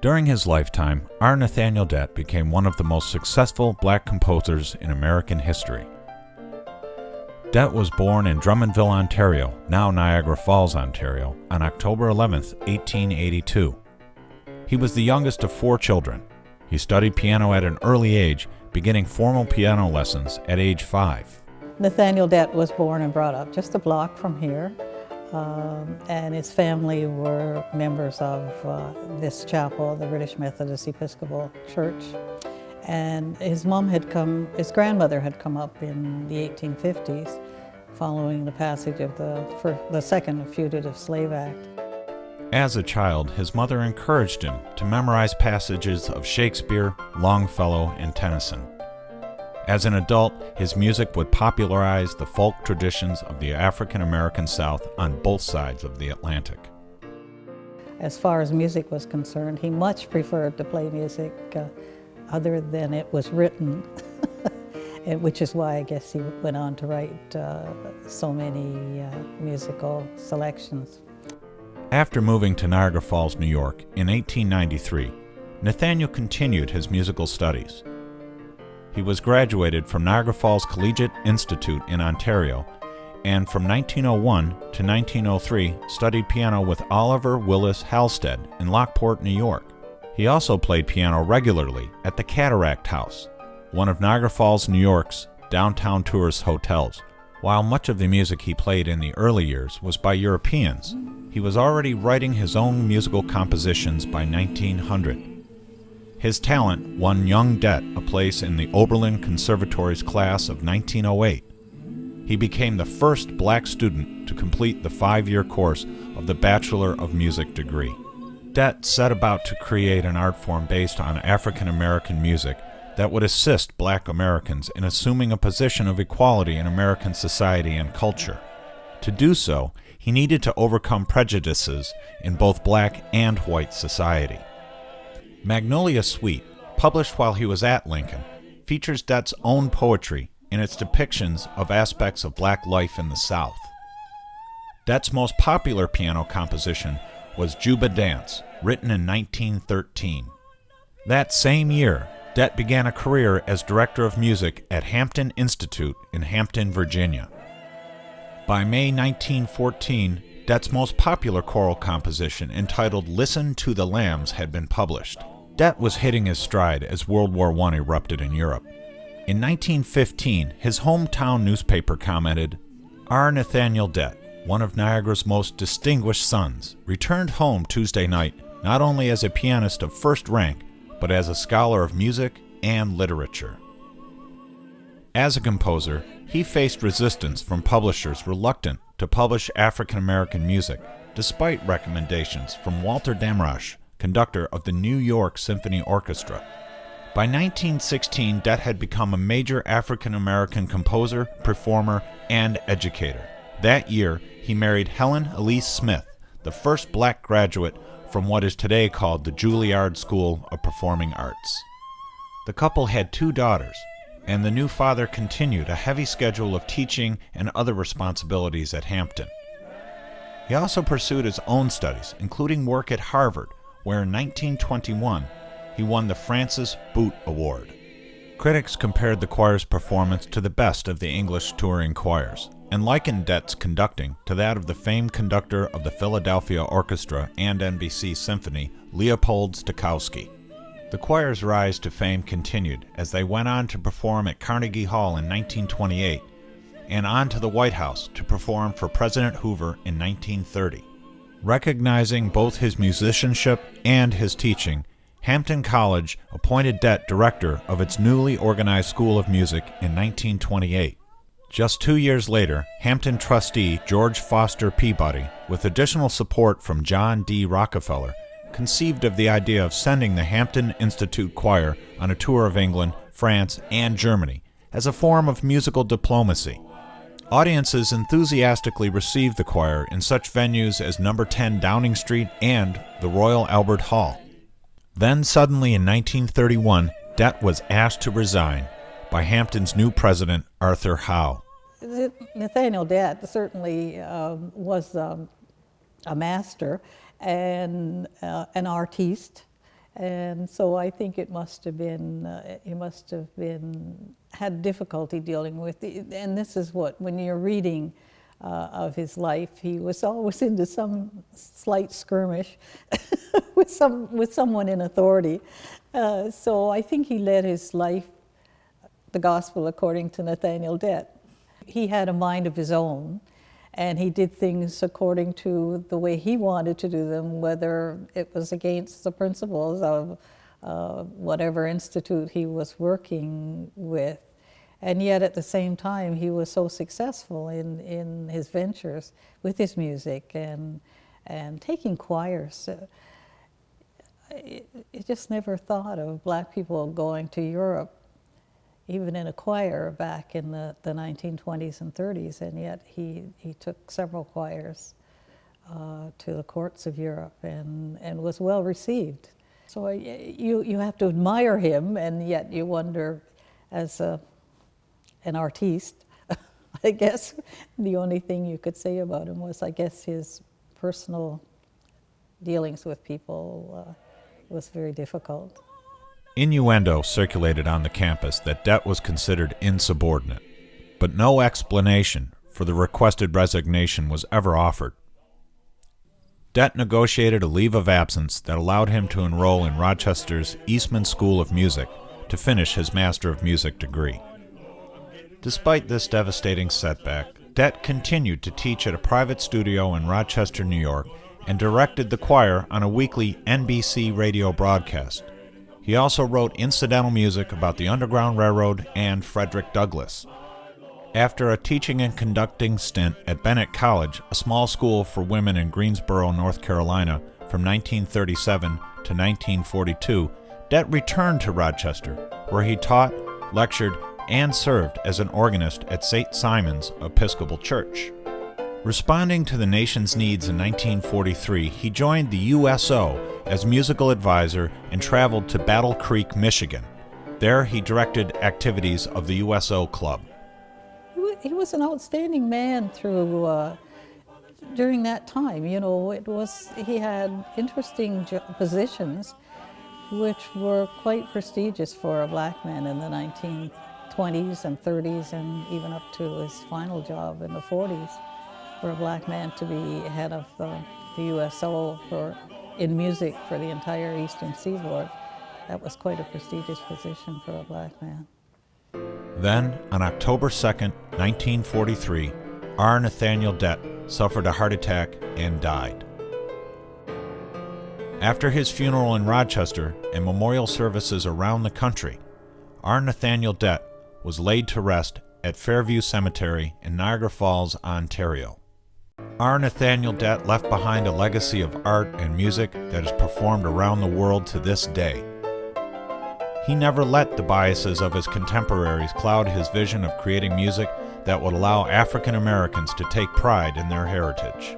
During his lifetime, our Nathaniel Dett became one of the most successful black composers in American history. Dett was born in Drummondville, Ontario, now Niagara Falls, Ontario, on October 11, 1882. He was the youngest of 4 children. He studied piano at an early age, beginning formal piano lessons at age 5. Nathaniel Dett was born and brought up just a block from here, and his family were members of this chapel, the British Methodist Episcopal Church. And his grandmother had come up in the 1850s following the passage of the Second Fugitive Slave Act. As a child, his mother encouraged him to memorize passages of Shakespeare, Longfellow, and Tennyson. As an adult, his music would popularize the folk traditions of the African American South on both sides of the Atlantic. As far as music was concerned, he much preferred to play music other than it was written, which is why I guess he went on to write so many musical selections. After moving to Niagara Falls, New York in 1893, Nathaniel continued his musical studies. He was graduated from Niagara Falls Collegiate Institute in Ontario, and from 1901 to 1903 studied piano with Oliver Willis Halstead in Lockport, New York. He also played piano regularly at the Cataract House, one of Niagara Falls, New York's downtown tourist hotels. While much of the music he played in the early years was by Europeans, he was already writing his own musical compositions by 1900. His talent won young Dett a place in the Oberlin Conservatory's class of 1908. He became the first black student to complete the 5-year course of the Bachelor of Music degree. Dett set about to create an art form based on African American music that would assist black Americans in assuming a position of equality in American society and culture. To do so, he needed to overcome prejudices in both black and white society. Magnolia Suite, published while he was at Lincoln, features Dett's own poetry in its depictions of aspects of black life in the South. Dett's most popular piano composition was Juba Dance, written in 1913. That same year, Dett began a career as director of music at Hampton Institute in Hampton, Virginia. By May 1914, Dett's most popular choral composition, entitled Listen to the Lambs, had been published. Dett was hitting his stride as World War I erupted in Europe. In 1915, his hometown newspaper commented, "Our Nathaniel Dett, one of Niagara's most distinguished sons, returned home Tuesday night not only as a pianist of first rank, but as a scholar of music and literature." As a composer, he faced resistance from publishers reluctant to publish African American music, despite recommendations from Walter Damrosch, conductor of the New York Symphony Orchestra. By 1916, Dett had become a major African American composer, performer, and educator. That year, he married Helen Elise Smith, the first black graduate from what is today called the Juilliard School of Performing Arts. The couple had 2 daughters, and the new father continued a heavy schedule of teaching and other responsibilities at Hampton. He also pursued his own studies, including work at Harvard, where in 1921 he won the Francis Boot Award. Critics compared the choir's performance to the best of the English touring choirs, and likened Dett's conducting to that of the famed conductor of the Philadelphia Orchestra and NBC Symphony, Leopold Stokowski. The choir's rise to fame continued as they went on to perform at Carnegie Hall in 1928 and on to the White House to perform for President Hoover in 1930. Recognizing both his musicianship and his teaching, Hampton College appointed Dett director of its newly organized School of Music in 1928. Just 2 years later, Hampton trustee George Foster Peabody, with additional support from John D. Rockefeller, conceived of the idea of sending the Hampton Institute Choir on a tour of England, France, and Germany as a form of musical diplomacy. Audiences enthusiastically received the choir in such venues as No. 10 Downing Street and the Royal Albert Hall. Then suddenly in 1931, Dett was asked to resign by Hampton's new president, Arthur Howe. Nathaniel Dett certainly was a master and an artiste, And so I think it must have been, he must have been, had difficulty dealing with it. And this is what, when you're reading of his life, he was always into some slight skirmish with someone in authority. So I think he led his life, the gospel according to Nathaniel Dett. He had a mind of his own, and he did things according to the way he wanted to do them, whether it was against the principles of whatever institute he was working with. And yet at the same time, he was so successful in his ventures with his music and taking choirs. I just never thought of black people going to Europe, even in a choir back in the 1920s and 30s, and yet he took several choirs to the courts of Europe and was well received. So you have to admire him, and yet you wonder, as an artiste, I guess the only thing you could say about him was, I guess, his personal dealings with people was very difficult. Innuendo circulated on the campus that Dett was considered insubordinate, but no explanation for the requested resignation was ever offered. Dett negotiated a leave of absence that allowed him to enroll in Rochester's Eastman School of Music to finish his Master of Music degree. Despite this devastating setback, Dett continued to teach at a private studio in Rochester, New York, and directed the choir on a weekly NBC radio broadcast. He also wrote incidental music about the Underground Railroad and Frederick Douglass. After a teaching and conducting stint at Bennett College, a small school for women in Greensboro, North Carolina, from 1937 to 1942, Dett returned to Rochester, where he taught, lectured, and served as an organist at St. Simon's Episcopal Church. Responding to the nation's needs in 1943, he joined the USO as musical advisor and traveled to Battle Creek, Michigan. There he directed activities of the USO Club. He was an outstanding man through during that time. You know, he had interesting positions which were quite prestigious for a black man in the 1920s and 30s, and even up to his final job in the 40s. For a black man to be head of the USO in music for the entire Eastern Seaboard, that was quite a prestigious position for a black man. Then, on October 2nd, 1943, R. Nathaniel Dett suffered a heart attack and died. After his funeral in Rochester and memorial services around the country, R. Nathaniel Dett was laid to rest at Fairview Cemetery in Niagara Falls, Ontario. R. Nathaniel Dett left behind a legacy of art and music that is performed around the world to this day. He never let the biases of his contemporaries cloud his vision of creating music that would allow African Americans to take pride in their heritage.